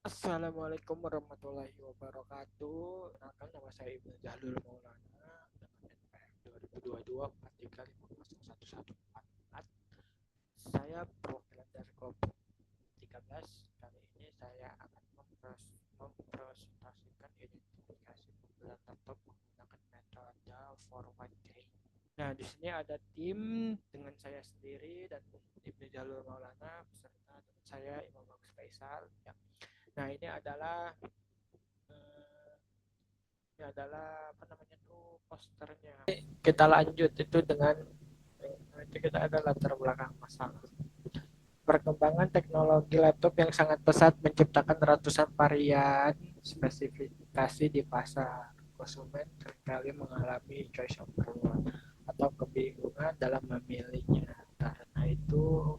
Assalamualaikum warahmatullahi wabarakatuh. Kenalkan nama saya Ibnu Jahlul Maulana dengan NPM 2022 43501114. Saya perwakilan dari kelompok 13. Kali ini saya akan mempresentasikan identifikasi pembelian laptop menggunakan metode forward chain. Nah, di sini ada tim dengan saya sendiri dan Ibnu Jalur Maulana beserta dengan saya Imam Agus Faisal. Ya. Nah, eh, ini adalah apa namanya tuh posternya. Kita lanjut itu dengan itu kita ada latar belakang masalah. Perkembangan teknologi laptop yang sangat pesat menciptakan ratusan varian spesifikasi di pasar. Konsumen seringkali mengalami choice overload atau kebingungan dalam memilihnya. Karena itu,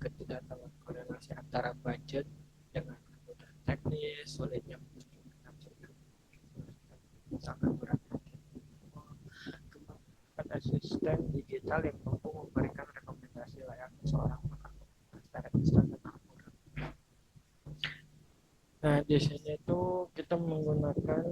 ketidaktahuan korelasi antara budget dengan kebutuhan teknis, sulitnya sangat berat. Kemampuan asisten digital yang mampu memberikan rekomendasi layaknya seorang pengamat secara instan dan akurat. Nah, di sini itu kita menggunakan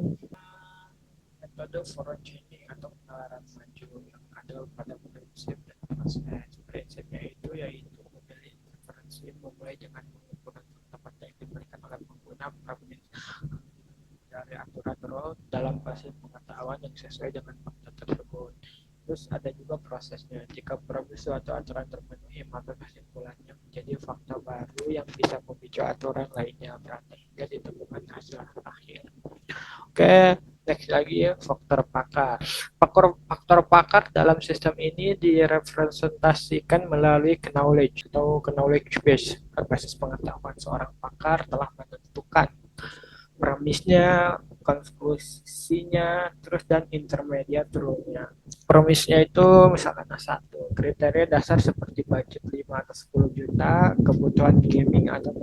metode forward chaining atau penalaran maju yang ada pada prinsip dan proses. Prinsipnya itu yaitu memilih referensi memulai dengan mengumpulkan fakta yang diberikan oleh pengguna dari aturan role dalam basis pengetahuan yang sesuai dengan fakta tersebut. Terus ada juga prosesnya. Jika prosedur atau aturan terpenuhi, maka kesimpulannya menjadi fakta baru yang bisa memicu aturan lainnya berarti hingga ditemukan hasil akhir. Oke, next lagi ya, faktor pakar. Faktor pakar dalam sistem ini direpresentasikan melalui knowledge atau knowledge base. Basis pengetahuan seorang pakar telah menentukan premisnya, konklusinya, terus dan intermediate rule-nya. Premisnya itu misalkan satu, kriteria dasar seperti budget 5 atau 10 juta, kebutuhan gaming atau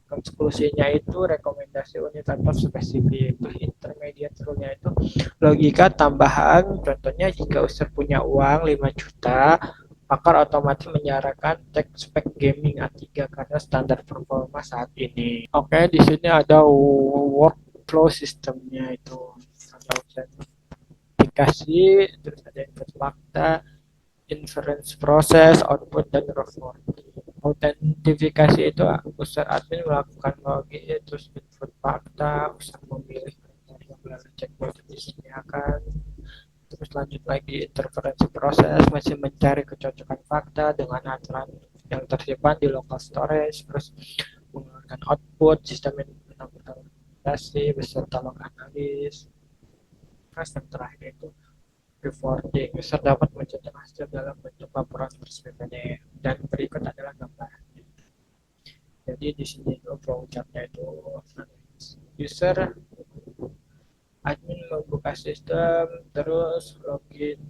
konklusinya itu rekomendasi unit atau spesifik. Intermediate rule-nya itu logika tambahan, contohnya jika user punya uang 5 juta, pakar otomatis menyarankan cek spek gaming A3 karena standar performa saat ini. Oke, di sini ada workflow sistemnya itu. Ada autentikasi, terus ada input fakta, inference proses, output, dan report. Autentifikasi itu user admin melakukan login, terus input fakta, user memilih kriteria melalui checkbox yang disediakan, terus lanjut lagi interferensi proses, masih mencari kecocokan fakta dengan aturan yang tersimpan di local storage, terus mengeluarkan output sistem implementasi beserta log analis. Terus yang terakhir itu reporting, user dapat mencetak hasil dalam bentuk laporan bersebut dan berikut adalah gambarannya. Jadi di sini itu flowchartnya itu user admin membuka sistem, terus login,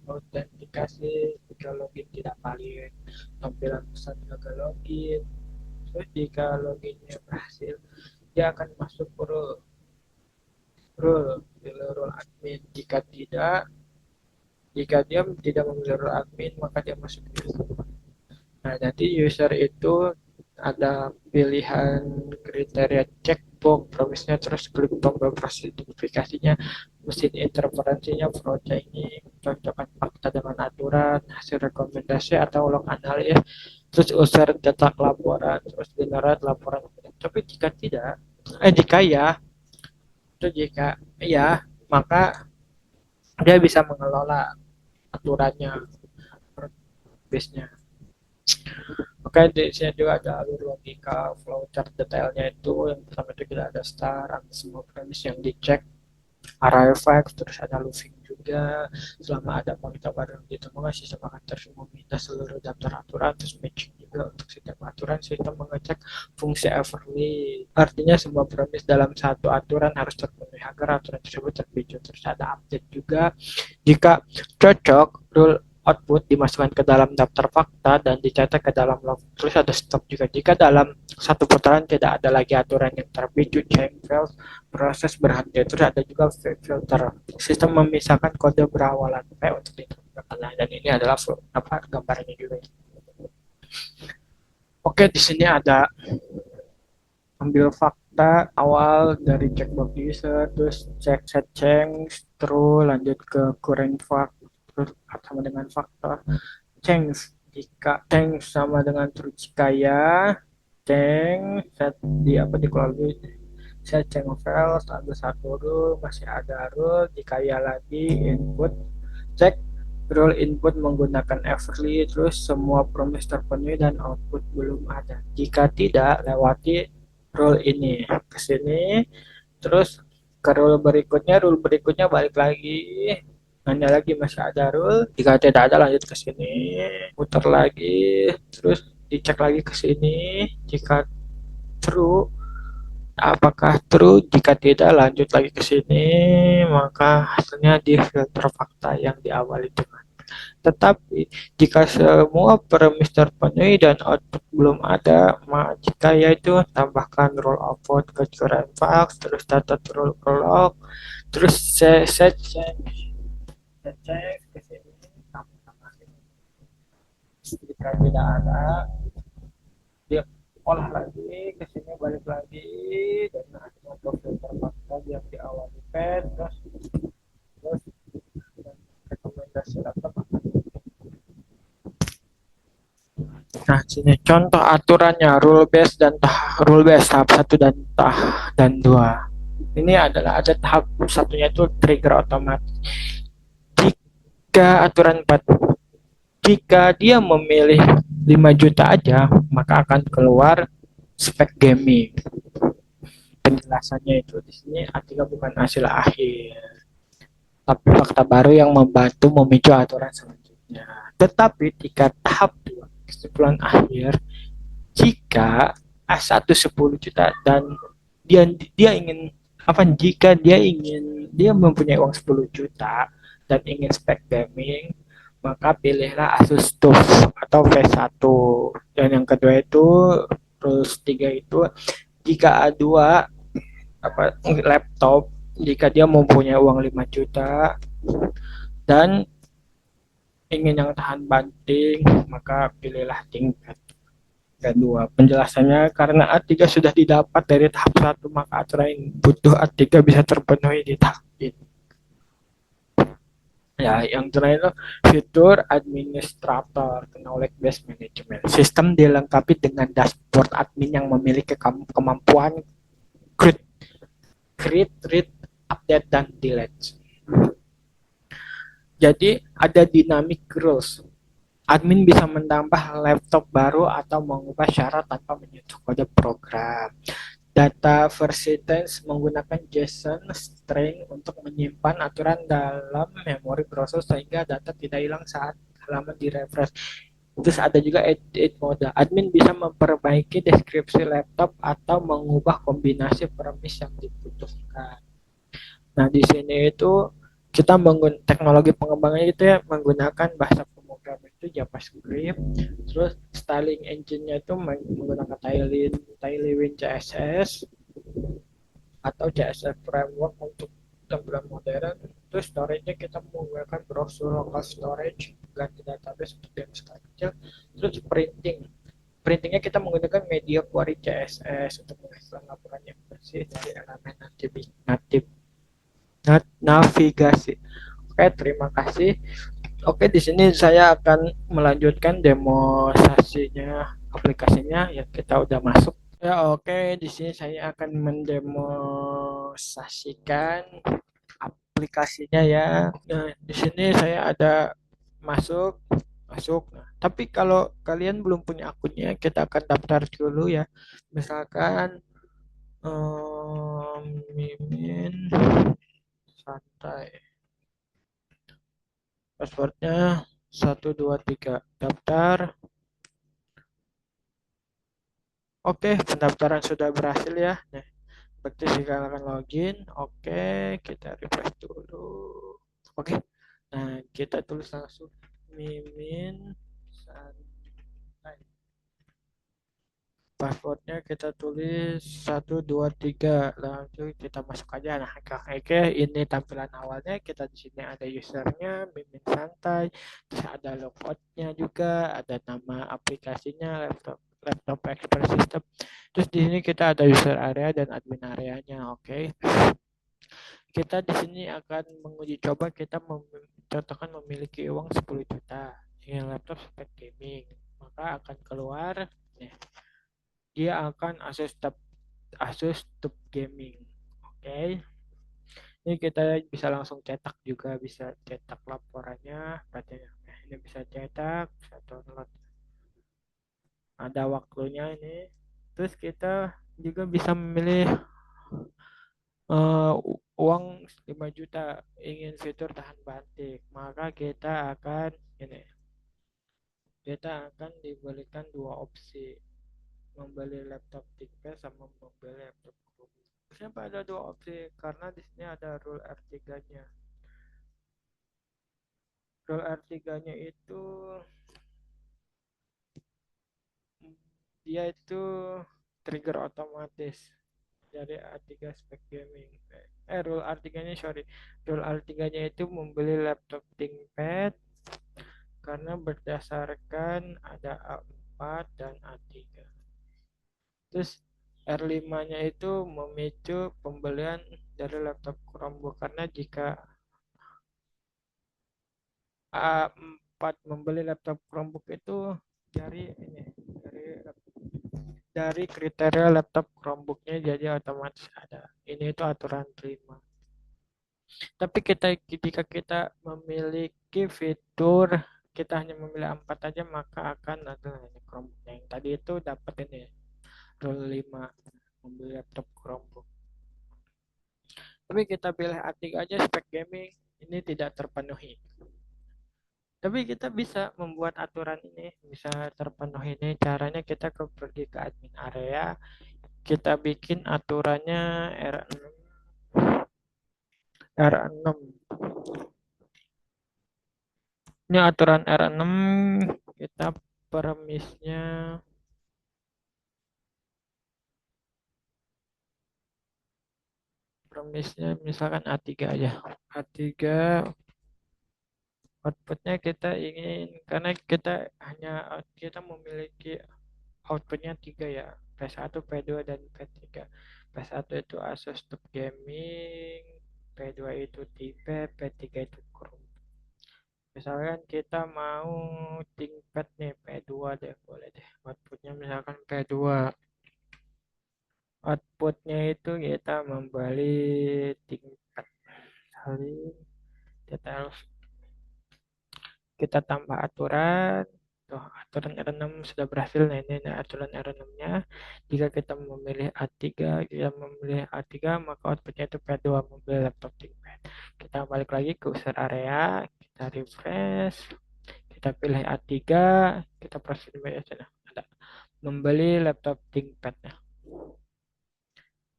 autentikasi, jika login tidak valid, tampilan pesan gagal login, terus jika loginnya berhasil, dia akan masuk ke rule admin. Jika dia tidak memilih rule admin, maka dia masuk ke user. Nah, nanti user itu ada pilihan kriteria checkbox, promisnya, terus klik tombol proses identifikasinya, mesin interferensinya, ini cocokkan fakta dengan aturan, hasil rekomendasi atau log analis, terus user cetak laporan, terus generate laporan. Tapi jika tidak, jika ya, itu jika ya, maka dia bisa mengelola aturannya, base-nya. Oke, di sini juga ada alur logika flowchart detailnya itu. Yang pertama itu kita ada start, ada semua premis yang dicek, array fact, terus ada looping juga. Selama ada fakta baru yang ditemukan, sistem akan terus meminta seluruh daftar aturan, terus matching juga untuk sistem aturan. Sistem mengecek fungsi everly. Artinya semua premis dalam satu aturan harus terpenuhi agar aturan tersebut terpicu. Terus ada update juga. Jika cocok, rule output dimasukkan ke dalam daftar fakta dan dicatat ke dalam log. Terus ada stop juga. Jika dalam satu putaran tidak ada lagi aturan yang terpicu, change fails, proses berhenti. Terus ada juga filter. Sistem memisahkan kode berawalan P untuk diterapkan. Nah, dan ini adalah gambarnya juga. Oke, di sini ada ambil fakta awal dari checkbox user, terus cek set change, terus lanjut ke current fact, terus sama dengan fakta change. Jika change sama dengan true jika ya, change set di apa dikeluarkan set change files ada satu rule masih ada rule jika ya lagi input cek rule input menggunakan everly terus semua promise terpenuhi dan output belum ada jika tidak lewati rule ini ke sini terus ke rule berikutnya balik lagi nanya lagi masih ada rule jika tidak ada lanjut ke sini putar lagi terus dicek lagi ke sini jika true apakah true jika tidak lanjut lagi ke sini maka hasilnya di filter fakta yang di awal itu tetapi jika semua premis terpenuhi dan output belum ada, maka jika yaitu tambahkan roll output ke current files, terus data roll prolog, terus set change ke sini tambah-tambahin. Jika tidak ada, dia olah lagi ke sini balik lagi dan akhirnya ke filter fakta yang di awal di pen terus rekomendasi laptop. Nah, sini contoh aturannya rule base tahap satu dan 2. Ini adalah ada tahap satunya itu trigger otomatis. Jika aturan 4 jika dia memilih 5 juta aja, maka akan keluar spek gaming. Penjelasannya itu di sini artikel bukan hasil akhir, tapi fakta baru yang membantu memicu aturan selanjutnya. Tetapi jika tahap 2 kesimpulan akhir jika A1 10 juta dan dia ingin apa jika dia mempunyai uang 10 juta dan ingin spek gaming maka pilihlah Asus TUF atau V1 dan yang kedua itu terus tiga itu jika A2 apa laptop jika dia mempunyai uang 5 juta dan ingin yang tahan banting maka pilihlah tingkat kedua. Penjelasannya karena A3 sudah didapat dari tahap 1 maka aturan yang butuh A3 bisa terpenuhi di tahap ini. Ya, yang terakhir itu fitur administrator knowledge based management. Sistem dilengkapi dengan dashboard admin yang memiliki kemampuan create, read, update, dan delete. Jadi ada dynamic rules. Admin bisa menambah laptop baru atau mengubah syarat tanpa menyentuh kode program. Data versi tense menggunakan JSON string untuk menyimpan aturan dalam memori proses sehingga data tidak hilang saat halaman direfresh. Terus ada juga edit mode. Admin bisa memperbaiki deskripsi laptop atau mengubah kombinasi premis yang dibutuhkan. Nah, di sini itu kita menggunakan teknologi pengembangannya itu ya menggunakan bahasa pemrograman itu JavaScript, terus styling engine-nya itu menggunakan Tailwind CSS atau CSS framework untuk tampilan modern. Terus storage-nya kita menggunakan browser local storage, ganti database untuk yang skala kecil. Terus printingnya kita menggunakan media query CSS untuk menghasilkan laporan yang bersih dari elemen native navigasi. Oke, terima kasih. Oke, di sini saya akan melanjutkan demonstrasinya aplikasinya ya kita udah masuk. Ya, oke, di sini saya akan mendemonstrasikan aplikasinya ya. Nah, di sini saya ada masuk masuk. Nah, tapi kalau kalian belum punya akunnya, kita akan daftar dulu ya. Misalkan Mimin santai. Passwordnya 123 daftar. Oke, pendaftaran sudah berhasil ya. Nah, berarti silakan login. Oke, kita refresh dulu. Oke, nah kita tulis langsung Mimin Santai. Passwordnya kita tulis 123 langsung kita masuk aja. Nah, oke, ini tampilan awalnya. Kita di sini ada usernya Mimin Santai, terus ada logoutnya juga, ada nama aplikasinya laptop laptop expert system. Terus di sini kita ada user area dan admin areanya. Oke. Kita di sini akan menguji coba kita contohkan memiliki uang 10 juta dengan laptop spek gaming. Maka akan keluar nih, dia akan Asus Tab Gaming. Oke. Ini kita bisa langsung cetak juga, bisa cetak laporannya, berarti ini bisa cetak, bisa download. Ada waktunya ini. Terus kita juga bisa memilih uh, uang 5 juta, ingin fitur tahan banting, maka kita akan diberikan dua opsi, membeli laptop ThinkPad sama membeli laptop Chromebook. Kenapa ada dua opsi? Karena di sini ada rule R3-nya. Rule R3-nya itu dia itu trigger otomatis dari A3 spek gaming. Rule R3-nya sorry. Rule R3-nya itu membeli laptop ThinkPad karena berdasarkan ada A4 dan A3. Terus R5-nya itu memicu pembelian dari laptop Chromebook karena jika A4 membeli laptop Chromebook itu dari ini dari kriteria laptop Chromebooknya jadi otomatis ada. Ini itu aturan terima. Tapi ketika kita memiliki fitur kita hanya memilih 4 aja maka akan ada ini Chromebook yang tadi itu dapat ini rule 5 membeli laptop Chromebook. Tapi kita pilih A3 aja spek gaming ini tidak terpenuhi. Tapi kita bisa membuat aturan ini bisa terpenuhi ini caranya kita pergi ke admin area, kita bikin aturannya R6 R6. Ini aturan R6 kita permisnya misalkan A3 aja. A3 outputnya kita ingin karena kita memiliki outputnya 3 ya. P1, P2 dan P3. P1 itu Asus TUF Gaming, P2 itu ThinkPad, P3 itu Chrome. Misalkan kita mau ThinkPad nih P2 deh, boleh deh. Outputnya misalkan P2. Outputnya itu kita membeli ThinkPad. Kali kita harus kita tambah aturan. Tuh, aturan R6 sudah berhasil. Nah, ini aturan R6-nya. Jika kita memilih A3, maka outputnya itu P2 membeli laptop ThinkPad. Kita balik lagi ke user area, kita refresh, kita pilih A3, kita proses di sana. Ada membeli laptop ThinkPad.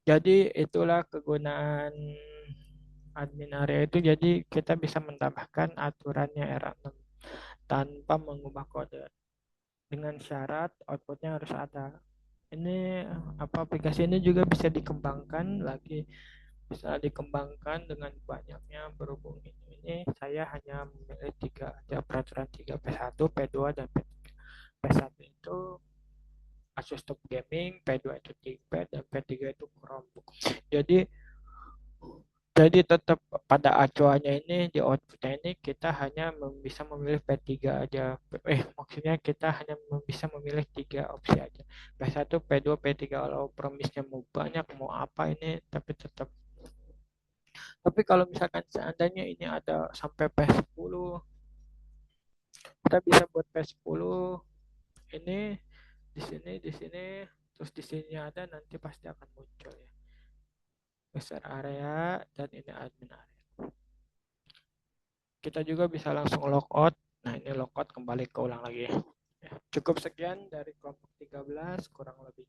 Jadi itulah kegunaan admin area itu. Jadi kita bisa menambahkan aturannya R6 tanpa mengubah kode. Dengan syarat outputnya harus ada. Ini aplikasi ini juga bisa dikembangkan lagi, bisa dikembangkan dengan banyaknya berhubung ini saya hanya memilih tiga aja peraturan tiga P1, P2 dan P3. P1 itu Asus TUF Gaming, P2 itu ThinkPad dan P3 itu Chromebook. Jadi tetap pada acuannya ini di outputnya ini kita hanya bisa memilih P3 aja. Maksudnya kita hanya bisa memilih tiga opsi aja. P1, P2, P3 kalau promisnya mau banyak mau apa ini tapi tetap. Tapi kalau misalkan seandainya ini ada sampai P10, kita bisa buat P10 ini di sini terus di sini ada nanti pasti akan muncul ya. User area dan ini admin area. Kita juga bisa langsung logout. Nah, ini logout kembali ke ulang lagi. Ya, cukup sekian dari kelompok 13, kurang lebih